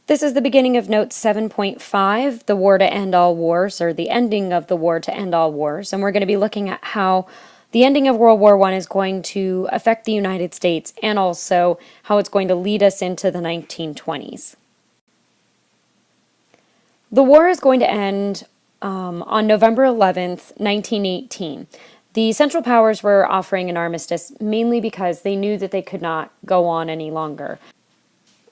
This is the beginning of Note 7.5, the war to end all wars, or the ending of the war to end all wars, and we're going to be looking at how the ending of World War I is going to affect the United States and also how it's going to lead us into the 1920s. The war is going to end on November 11th, 1918. The Central Powers were offering an armistice mainly because they knew that they could not go on any longer.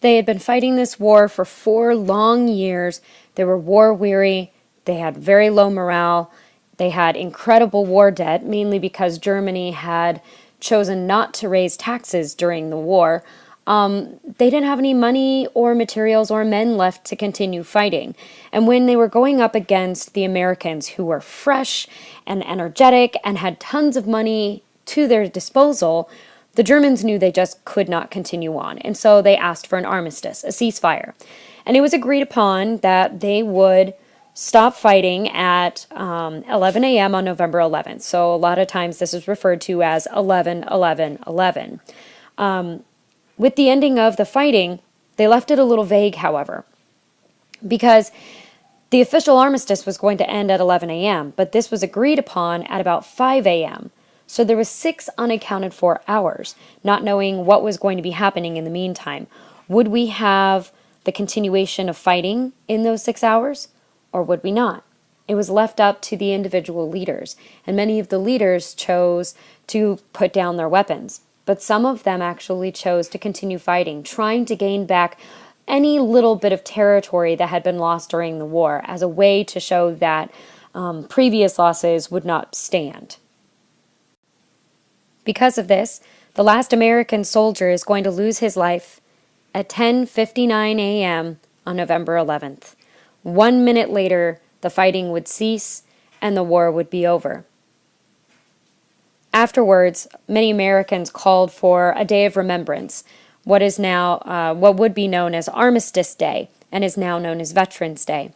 They had been fighting this war for 4 long years. They were war-weary. They had very low morale. They had incredible war debt, mainly because Germany had chosen not to raise taxes during the war. They didn't have any money or materials or men left to continue fighting. And when they were going up against the Americans, who were fresh and energetic and had tons of money to their disposal, the Germans knew they just could not continue on, and so they asked for an armistice, a ceasefire. And it was agreed upon that they would stop fighting at 11 a.m. on November 11th. So a lot of times this is referred to as 11-11-11. With the ending of the fighting, they left it a little vague, however, because the official armistice was going to end at 11 a.m., but this was agreed upon at about 5 a.m., so there was 6 unaccounted for hours, not knowing what was going to be happening in the meantime. Would we have the continuation of fighting in those 6 hours, or would we not? It was left up to the individual leaders, and many of the leaders chose to put down their weapons. But some of them actually chose to continue fighting, trying to gain back any little bit of territory that had been lost during the war as a way to show that previous losses would not stand. Because of this, the last American soldier is going to lose his life at 10:59 a.m. on November 11th. 1 minute later, the fighting would cease and the war would be over. Afterwards, many Americans called for a day of remembrance, what would be known as Armistice Day and is now known as Veterans Day.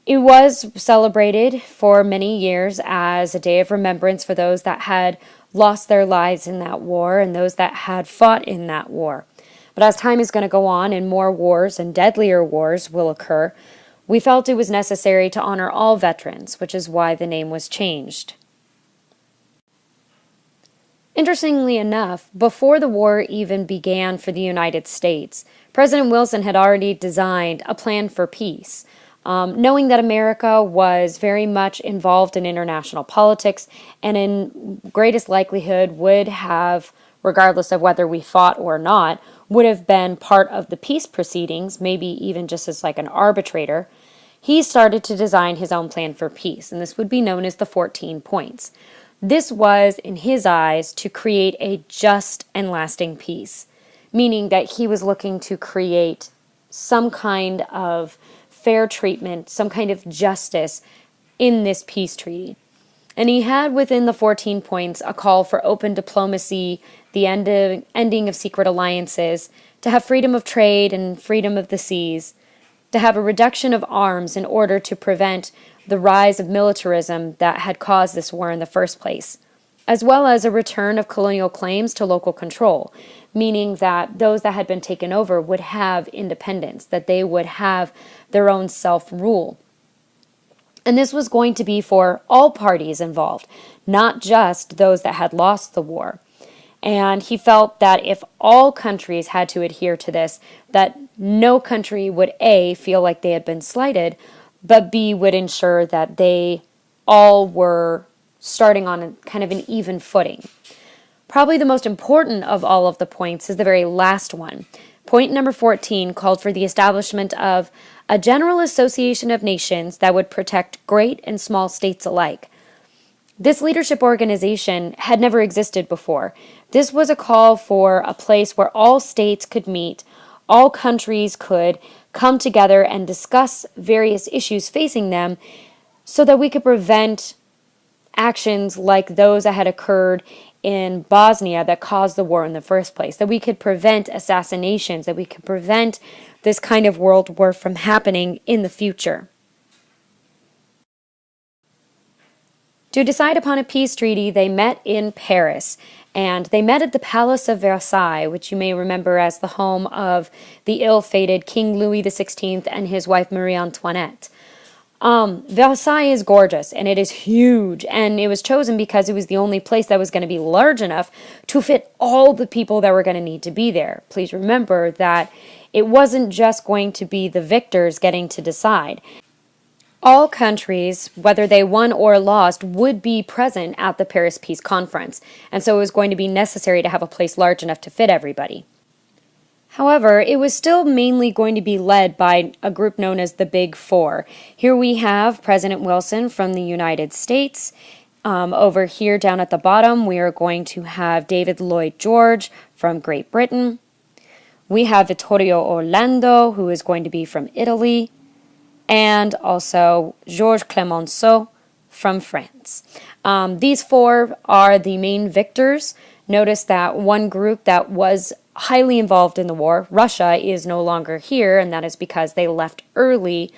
It was celebrated for many years as a day of remembrance for those that had lost their lives in that war and those that had fought in that war. But as time is going to go on and more wars and deadlier wars will occur, we felt it was necessary to honor all veterans, which is why the name was changed. Interestingly enough, before the war even began for the United States, President Wilson had already designed a plan for peace. Knowing that America was very much involved in international politics and in greatest likelihood would have, regardless of whether we fought or not, would have been part of the peace proceedings, maybe even just as like an arbitrator, he started to design his own plan for peace, and this would be known as the 14 points. This was, in his eyes, to create a just and lasting peace, meaning that he was looking to create some kind of fair treatment, some kind of justice in this peace treaty. And he had within the 14 points a call for open diplomacy, the ending of secret alliances, to have freedom of trade and freedom of the seas, to have a reduction of arms in order to prevent the rise of militarism that had caused this war in the first place, as well as a return of colonial claims to local control, meaning that those that had been taken over would have independence, that they would have their own self-rule. And this was going to be for all parties involved, not just those that had lost the war. And he felt that if all countries had to adhere to this, that no country would A, feel like they had been slighted, but B, would ensure that they all were starting on kind of an even footing. Probably the most important of all of the points is the very last one. Point number 14 called for the establishment of a general association of nations that would protect great and small states alike. This leadership organization had never existed before. This was a call for a place where all states could meet, all countries could come together and discuss various issues facing them so that we could prevent actions like those that had occurred in Bosnia that caused the war in the first place, that we could prevent assassinations, that we could prevent this kind of world war from happening in the future. To decide upon a peace treaty, they met in Paris, And they met at the Palace of Versailles, which you may remember as the home of the ill-fated King Louis XVI and his wife Marie Antoinette. Versailles is gorgeous and it is huge, and it was chosen because it was the only place that was going to be large enough to fit all the people that were going to need to be there. Please remember that it wasn't just going to be the victors getting to decide. All countries, whether they won or lost, would be present at the Paris Peace Conference, and so it was going to be necessary to have a place large enough to fit everybody. However, it was still mainly going to be led by a group known as the Big Four. Here we have President Wilson from the United States. Over here down at the bottom, we are going to have David Lloyd George from Great Britain. We have Vittorio Orlando, who is going to be from Italy, and also Georges Clemenceau from France. These four are the main victors. Notice that one group that was highly involved in the war, Russia, is no longer here, and that is because they left early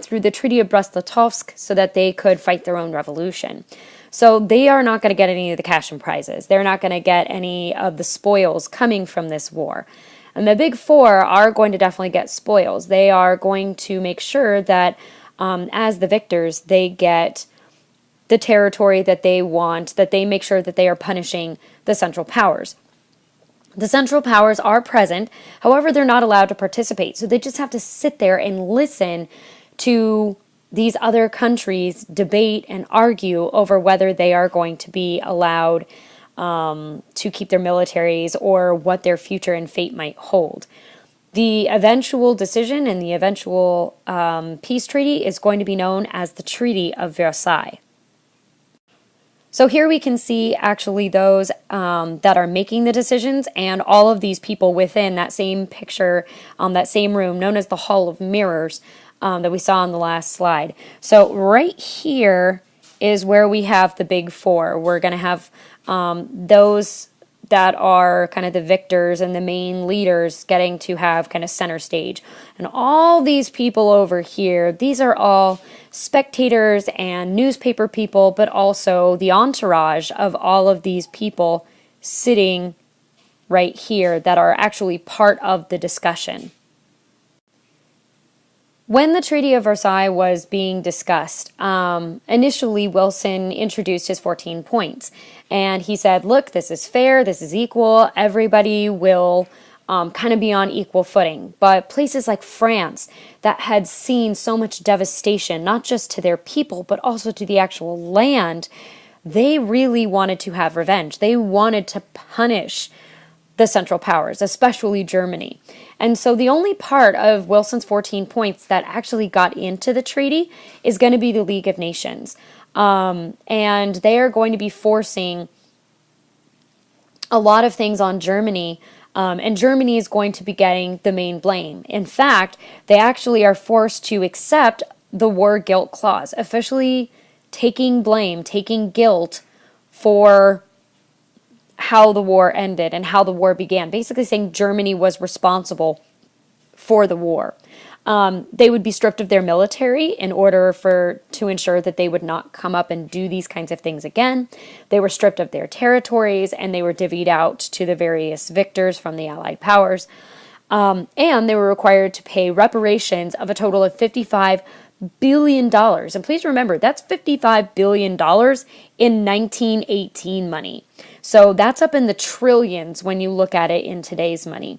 through the Treaty of Brest-Litovsk so that they could fight their own revolution. So they are not going to get any of the cash and prizes. They're not going to get any of the spoils coming from this war. And the Big Four are going to definitely get spoils. They are going to make sure that as the victors, they get the territory that they want, that they make sure that they are punishing the Central Powers. The Central Powers are present, however, they're not allowed to participate. So they just have to sit there and listen to these other countries debate and argue over whether they are going to be allowed to keep their militaries or what their future and fate might hold. The eventual decision and the eventual peace treaty is going to be known as the Treaty of Versailles. So here we can see actually those that are making the decisions and all of these people within that same picture, that same room known as the Hall of Mirrors that we saw on the last slide. So right here is where we have the Big Four. We're going to have those that are kind of the victors and the main leaders getting to have kind of center stage. And all these people over here, these are all spectators and newspaper people, but also the entourage of all of these people sitting right here that are actually part of the discussion. When the Treaty of Versailles was being discussed, initially Wilson introduced his 14 points. And he said, look, this is fair, this is equal, everybody will kind of be on equal footing. But places like France that had seen so much devastation, not just to their people, but also to the actual land, they really wanted to have revenge. They wanted to punish the Central Powers, especially Germany. And so the only part of Wilson's 14 points that actually got into the treaty is going to be the League of Nations. And they are going to be forcing a lot of things on Germany, and Germany is going to be getting the main blame. In fact, they actually are forced to accept the war guilt clause, officially taking blame, taking guilt for how the war ended and how the war began, basically saying Germany was responsible for the war. They would be stripped of their military in order to ensure that they would not come up and do these kinds of things again. They were stripped of their territories and they were divvied out to the various victors from the Allied powers. And they were required to pay reparations of a total of $55 billion. And please remember, that's $55 billion in 1918 money. So that's up in the trillions when you look at it in today's money.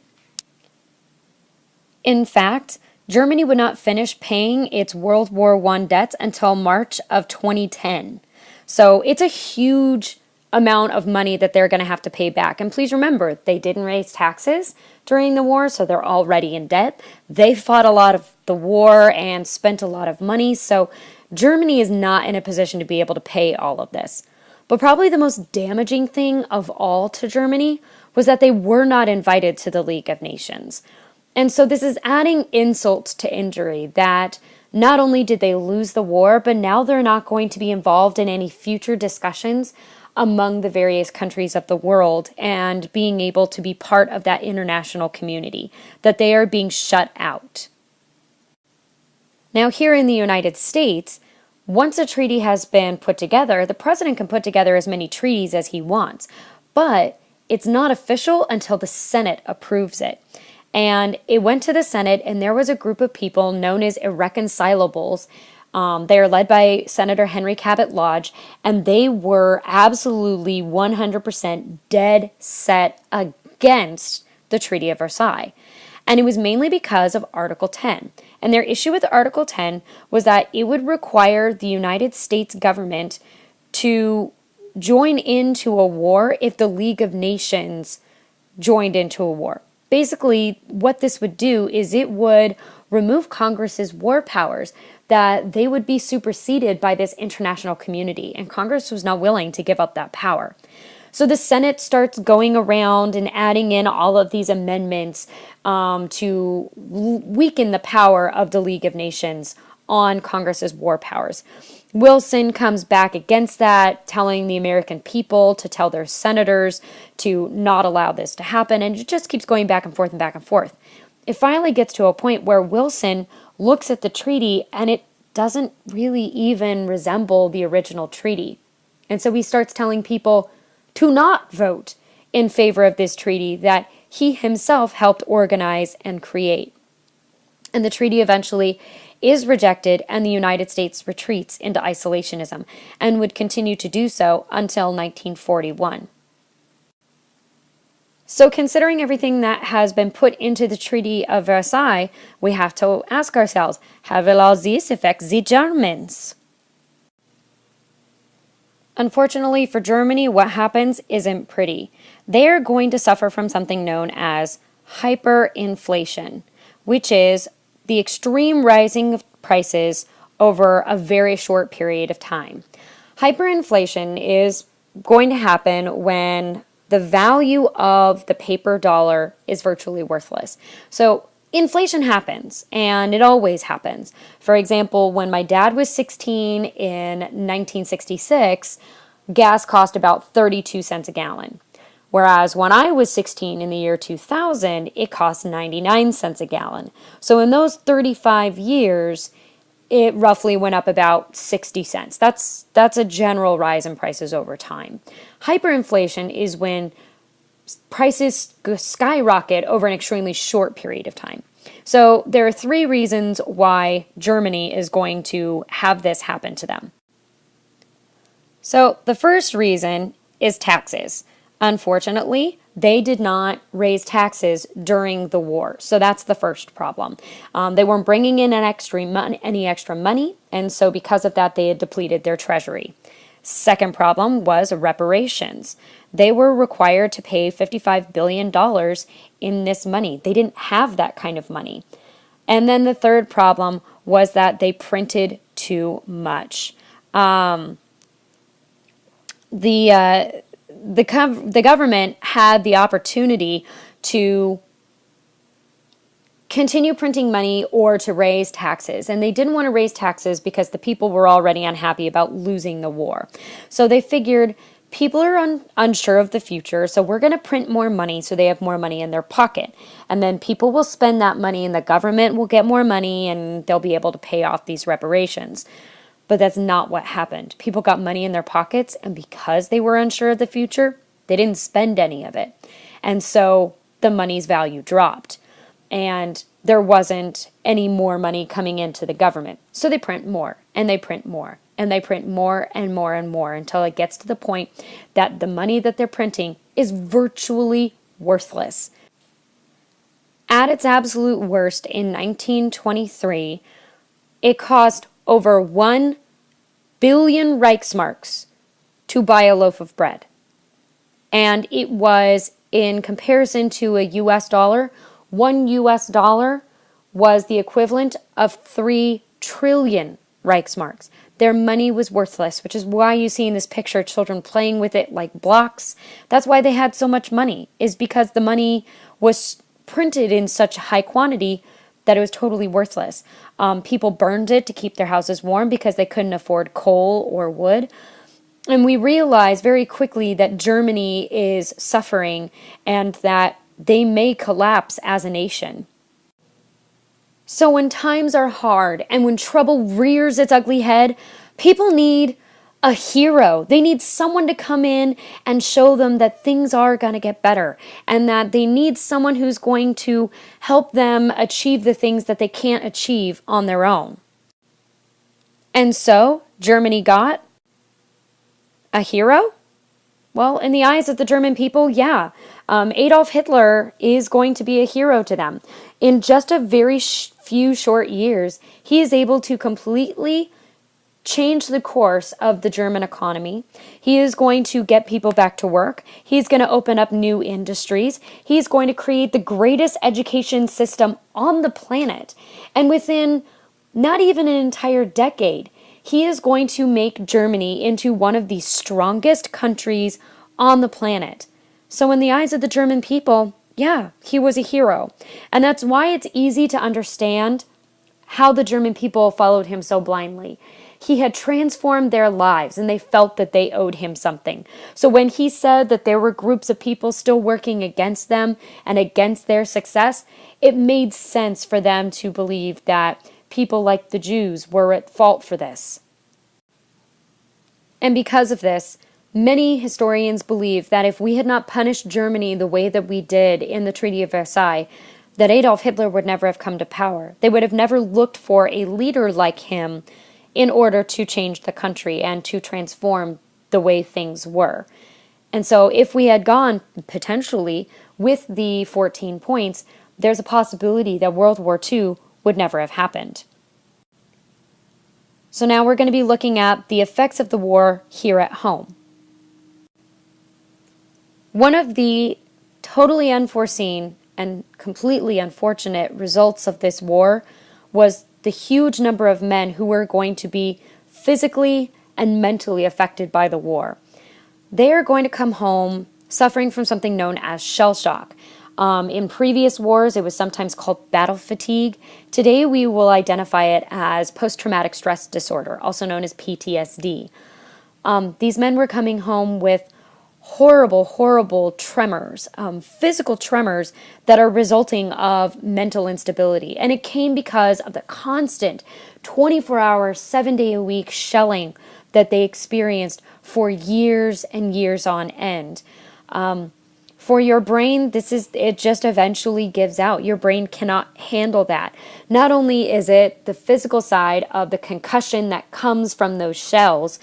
In fact, Germany would not finish paying its World War I debts until March of 2010. So it's a huge amount of money that they're going to have to pay back. And please remember, they didn't raise taxes during the war, so they're already in debt. They fought a lot of the war and spent a lot of money, so Germany is not in a position to be able to pay all of this. But probably the most damaging thing of all to Germany was that they were not invited to the League of Nations. And so this is adding insult to injury, that not only did they lose the war, but now they're not going to be involved in any future discussions among the various countries of the world and being able to be part of that international community, that they are being shut out. Now here in the United States, once a treaty has been put together, the president can put together as many treaties as he wants. but it's not official until the Senate approves it. And it went to the Senate, and there was a group of people known as irreconcilables. They are led by Senator Henry Cabot Lodge, and they were absolutely 100% dead set against the Treaty of Versailles. And it was mainly because of Article 10. And their issue with Article 10 was that it would require the United States government to join into a war if the League of Nations joined into a war. Basically, what this would do is it would remove Congress's war powers, that they would be superseded by this international community, and Congress was not willing to give up that power. So the Senate starts going around and adding in all of these amendments to weaken the power of the League of Nations on Congress's war powers. Wilson comes back against that, telling the American people to tell their senators to not allow this to happen, and it just keeps going back and forth and back and forth. It finally gets to a point where Wilson looks at the treaty and it doesn't really even resemble the original treaty. And so he starts telling people to not vote in favor of this treaty that he himself helped organize and create. And the treaty eventually is rejected, and the United States retreats into isolationism and would continue to do so until 1941. So considering everything that has been put into the Treaty of Versailles, we have to ask ourselves, how will all this affect the Germans? Unfortunately for Germany, what happens isn't pretty. They are going to suffer from something known as hyperinflation, which is the extreme rising of prices over a very short period of time. Hyperinflation is going to happen when the value of the paper dollar is virtually worthless. So inflation happens, and it always happens. For example, when my dad was 16 in 1966, gas cost about 32 cents a gallon. Whereas when I was 16 in the year 2000, it cost 99 cents a gallon. So in those 35 years, it roughly went up about 60 cents. That's a general rise in prices over time. Hyperinflation is when prices skyrocket over an extremely short period of time. So there are three reasons why Germany is going to have this happen to them. So the first reason is taxes. Unfortunately, they did not raise taxes during the war. So that's the first problem. They weren't bringing in any extra money, and so because of that, they had depleted their treasury. Second problem was reparations. They were required to pay $55 billion in this money. They didn't have that kind of money. And then the third problem was that they printed too much. The government had the opportunity to continue printing money or to raise taxes. And they didn't want to raise taxes because the people were already unhappy about losing the war. So they figured people are unsure of the future, so we're going to print more money so they have more money in their pocket. And then people will spend that money and the government will get more money and they'll be able to pay off these reparations. But that's not what happened. People got money in their pockets, and because they were unsure of the future, they didn't spend any of it. And so the money's value dropped, and there wasn't any more money coming into the government. So they print more, and they print more, and they print more and more and more until it gets to the point that the money that they're printing is virtually worthless. At its absolute worst in 1923, it cost over 1 billion Reichsmarks to buy a loaf of bread. And it was, in comparison to a US dollar, $1 US was the equivalent of 3 trillion Reichsmarks. Their money was worthless, which is why you see in this picture children playing with it like blocks. That's why they had so much money, is because the money was printed in such high quantity that it was totally worthless. People burned it to keep their houses warm because they couldn't afford coal or wood. And we realized very quickly that Germany is suffering and that they may collapse as a nation. So when times are hard and when trouble rears its ugly head, people need a hero. They need someone to come in and show them that things are going to get better, and that they need someone who's going to help them achieve the things that they can't achieve on their own. And so Germany got a hero? Well, in the eyes of the German people, yeah. Adolf Hitler is going to be a hero to them. In just a very few short years, he is able to completely change the course of the German economy. He is going to get people back to work. He's going to open up new industries. He's going to create the greatest education system on the planet. And within not even an entire decade, he is going to make Germany into one of the strongest countries on the planet. So in the eyes of the German people, yeah, he was a hero. And that's why it's easy to understand how the German people followed him so blindly. He had transformed their lives, and they felt that they owed him something. So when he said that there were groups of people still working against them and against their success, it made sense for them to believe that people like the Jews were at fault for this. And because of this, many historians believe that if we had not punished Germany the way that we did in the Treaty of Versailles, that Adolf Hitler would never have come to power. They would have never looked for a leader like him in order to change the country and to transform the way things were. And so if we had gone, potentially, with the 14 points, there's a possibility that World War II would never have happened. So now we're going to be looking at the effects of the war here at home. One of the totally unforeseen and completely unfortunate results of this war was the huge number of men who were going to be physically and mentally affected by the war. They are going to come home suffering from something known as shell shock. In previous wars, it was sometimes called battle fatigue. Today, we will identify it as post-traumatic stress disorder, also known as PTSD. These men were coming home with horrible tremors, physical tremors that are resulting of mental instability. And it came because of the constant 24-hour, 7-day-a-week shelling that they experienced for years and years on end. For your brain, it just eventually gives out. Your brain cannot handle that. Not only is it the physical side of the concussion that comes from those shells,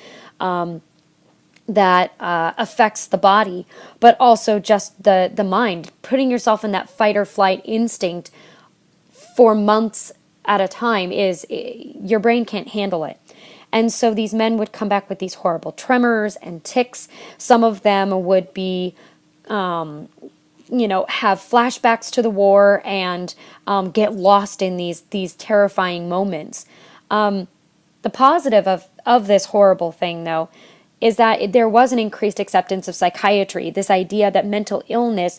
that affects the body, but also just the mind. Putting yourself in that fight or flight instinct for months at a time your brain can't handle it. And so these men would come back with these horrible tremors and tics. Some of them would be, have flashbacks to the war and get lost in these terrifying moments. The positive of this horrible thing, though, is that there was an increased acceptance of psychiatry, this idea that mental illness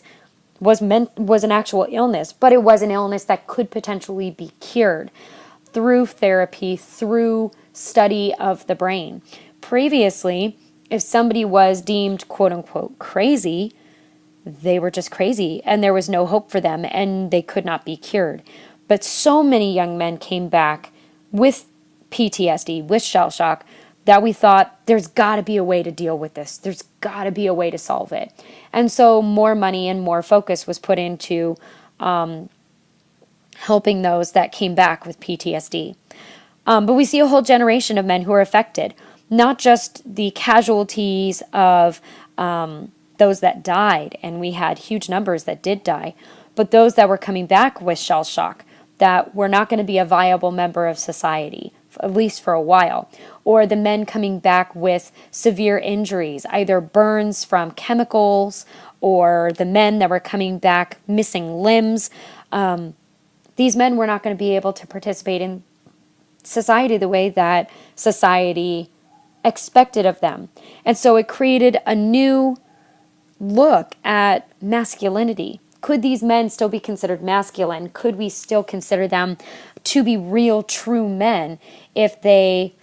was an actual illness, but it was an illness that could potentially be cured through therapy, through study of the brain. Previously, if somebody was deemed quote-unquote crazy, they were just crazy, and there was no hope for them, and they could not be cured. But so many young men came back with PTSD, with shell shock, that we thought there's got to be a way to deal with this. There's got to be a way to solve it. And so more money and more focus was put into helping those that came back with PTSD. But we see a whole generation of men who are affected, not just the casualties of those that died, and we had huge numbers that did die, but those that were coming back with shell shock, that were not going to be a viable member of society, at least for a while, or the men coming back with severe injuries, either burns from chemicals or the men that were coming back missing limbs. These men were not going to be able to participate in society the way that society expected of them. And so it created a new look at masculinity. Could these men still be considered masculine? Could we still consider them to be real, true men if they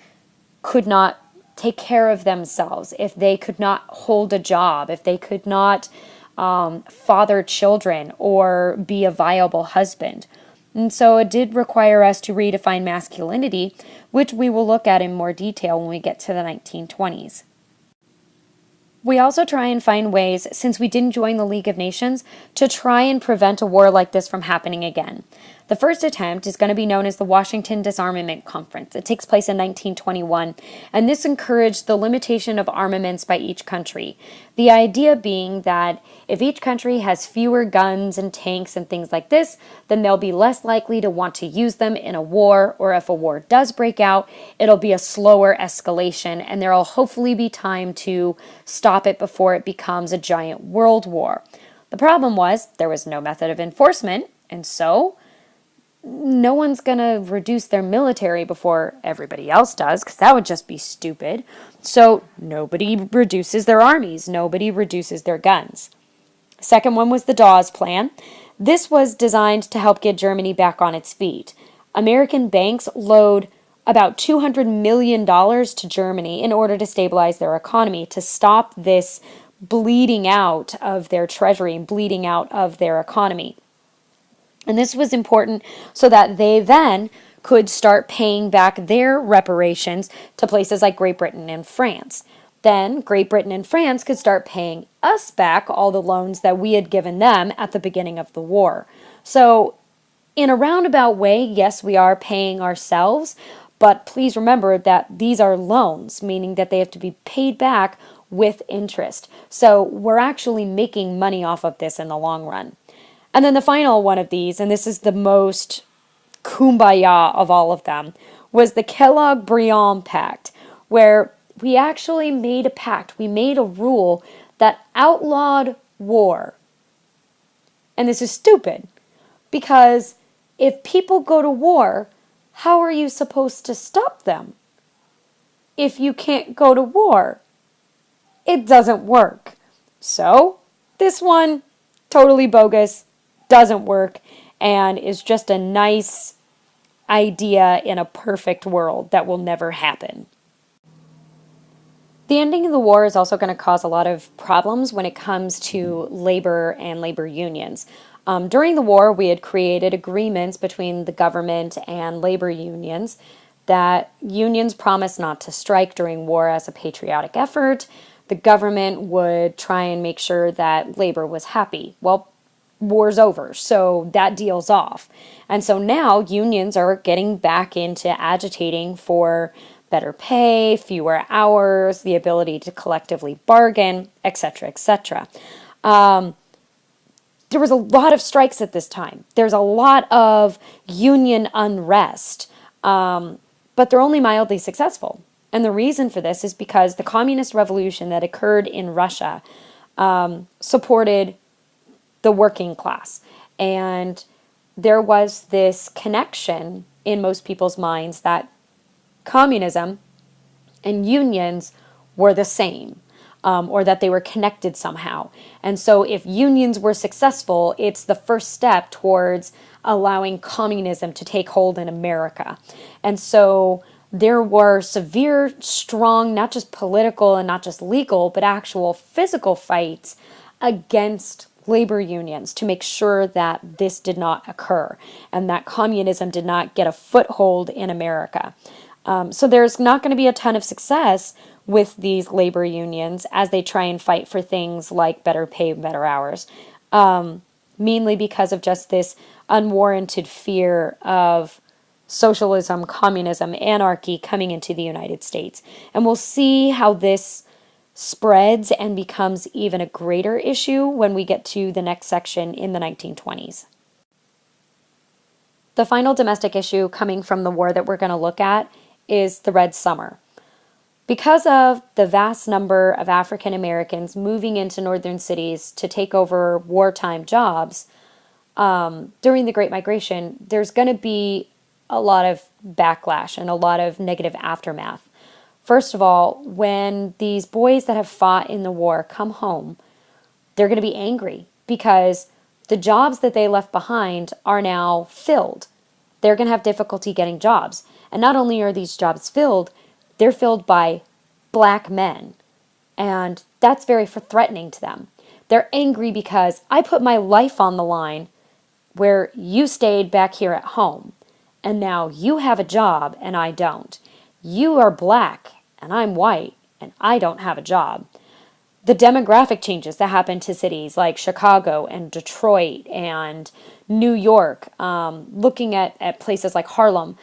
could not take care of themselves, if they could not hold a job, if they could not father children or be a viable husband? And so it did require us to redefine masculinity, which we will look at in more detail when we get to the 1920s. We also try and find ways, since we didn't join the League of Nations, to try and prevent a war like this from happening again. The first attempt is going to be known as the Washington Disarmament Conference. It takes place in 1921, and this encouraged the limitation of armaments by each country. The idea being that if each country has fewer guns and tanks and things like this, then they'll be less likely to want to use them in a war, or if a war does break out, it'll be a slower escalation, and there'll hopefully be time to stop it before it becomes a giant world war. The problem was there was no method of enforcement, and so no one's going to reduce their military before everybody else does, because that would just be stupid. So nobody reduces their armies. Nobody reduces their guns. Second one was the Dawes Plan. This was designed to help get Germany back on its feet. American banks loaned about $200 million to Germany in order to stabilize their economy, to stop this bleeding out of their treasury and bleeding out of their economy. And this was important so that they then could start paying back their reparations to places like Great Britain and France. Then Great Britain and France could start paying us back all the loans that we had given them at the beginning of the war. So in a roundabout way, yes, we are paying ourselves, but please remember that these are loans, meaning that they have to be paid back with interest. So we're actually making money off of this in the long run. And then the final one of these, and this is the most kumbaya of all of them, was the Kellogg-Briand Pact, where we actually made a pact. We made a rule that outlawed war. And this is stupid, because if people go to war, how are you supposed to stop them? If you can't go to war, it doesn't work. So, this one, totally bogus, doesn't work, and is just a nice idea in a perfect world that will never happen. The ending of the war is also going to cause a lot of problems when it comes to labor and labor unions. During the war, we had created agreements between the government and labor unions that unions promised not to strike during war as a patriotic effort. The government would try and make sure that labor was happy. Well, war's over, so that deal's off. And so now unions are getting back into agitating for better pay, fewer hours, the ability to collectively bargain, etc., etc. There was a lot of strikes at this time. There's a lot of union unrest, but they're only mildly successful. And the reason for this is because the communist revolution that occurred in Russia supported the working class. And there was this connection in most people's minds that communism and unions were the same, or that they were connected somehow. And so if unions were successful, it's the first step towards allowing communism to take hold in America. And so there were severe, strong, not just political and not just legal, but actual physical fights against labor unions to make sure that this did not occur and that communism did not get a foothold in America. So there's not going to be a ton of success with these labor unions as they try and fight for things like better pay, better hours, mainly because of just this unwarranted fear of socialism, communism, anarchy coming into the United States. And we'll see how this spreads and becomes even a greater issue when we get to the next section in the 1920s. The final domestic issue coming from the war that we're going to look at is the Red Summer. Because of the vast number of African Americans moving into northern cities to take over wartime jobs during the Great Migration, there's going to be a lot of backlash and a lot of negative aftermath. First of all, when these boys that have fought in the war come home, they're going to be angry because the jobs that they left behind are now filled. They're going to have difficulty getting jobs. And not only are these jobs filled, they're filled by black men. And that's very threatening to them. They're angry because I put my life on the line where you stayed back here at home, and now you have a job and I don't. You are black and I'm white and I don't have a job. The demographic changes that happen to cities like Chicago and Detroit and New York, looking at places like Harlem,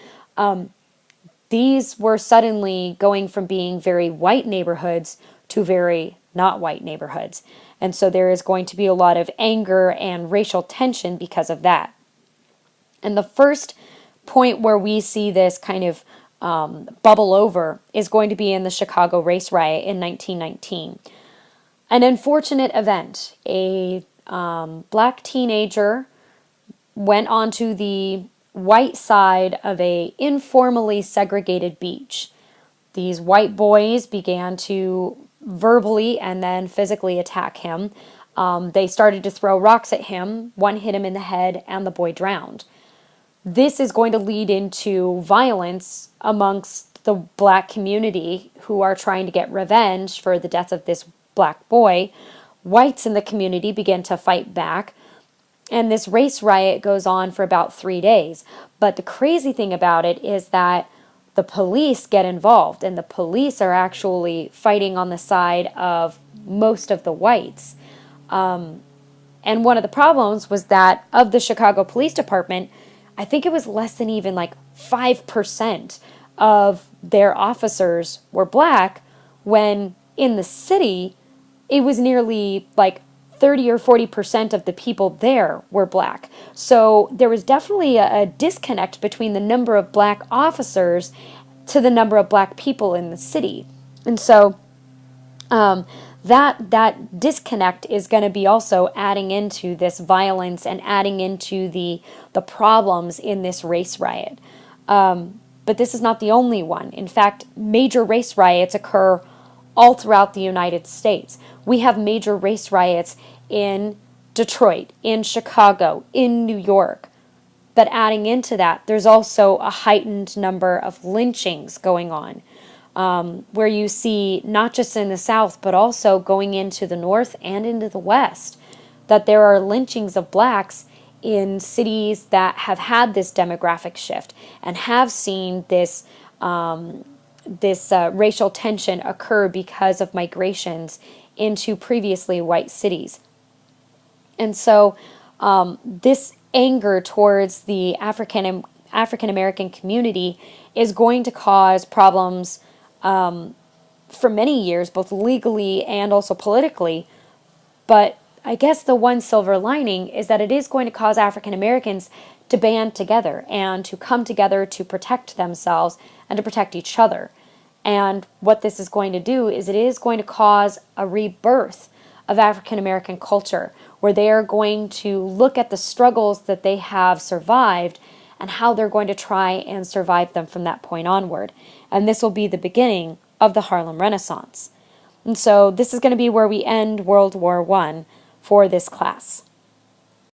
these were suddenly going from being very white neighborhoods to very not white neighborhoods. And so there is going to be a lot of anger and racial tension because of that. And the first point where we see this kind of bubble over is going to be in the Chicago race riot in 1919. An unfortunate event. A black teenager went onto the white side of a informally segregated beach. These white boys began to verbally and then physically attack him. They started to throw rocks at him. One hit him in the head and the boy drowned. This is going to lead into violence amongst the black community who are trying to get revenge for the death of this black boy. Whites in the community begin to fight back. And this race riot goes on for about 3 days. But the crazy thing about it is that the police get involved, and the police are actually fighting on the side of most of the whites. And one of the problems was that of the Chicago Police Department, I think it was less than even like 5% of their officers were black, when in the city, it was nearly like 30 or 40% of the people there were black. So there was definitely a disconnect between the number of black officers to the number of black people in the city. And so that disconnect is going to be also adding into this violence and adding into the problems in this race riot. But this is not the only one. In fact, major race riots occur all throughout the United States. We have major race riots in Detroit, in Chicago, in New York. But adding into that, there's also a heightened number of lynchings going on, where you see, not just in the South, but also going into the North and into the West, that there are lynchings of blacks in cities that have had this demographic shift and have seen this racial tension occur because of migrations into previously white cities. And so this anger towards the African American community is going to cause problems for many years, both legally and also politically. But I guess the one silver lining is that it is going to cause African Americans to band together and to come together to protect themselves and to protect each other. And what this is going to do is it is going to cause a rebirth of African American culture, where they are going to look at the struggles that they have survived and how they're going to try and survive them from that point onward. And this will be the beginning of the Harlem Renaissance. And so this is going to be where we end World War I for this class.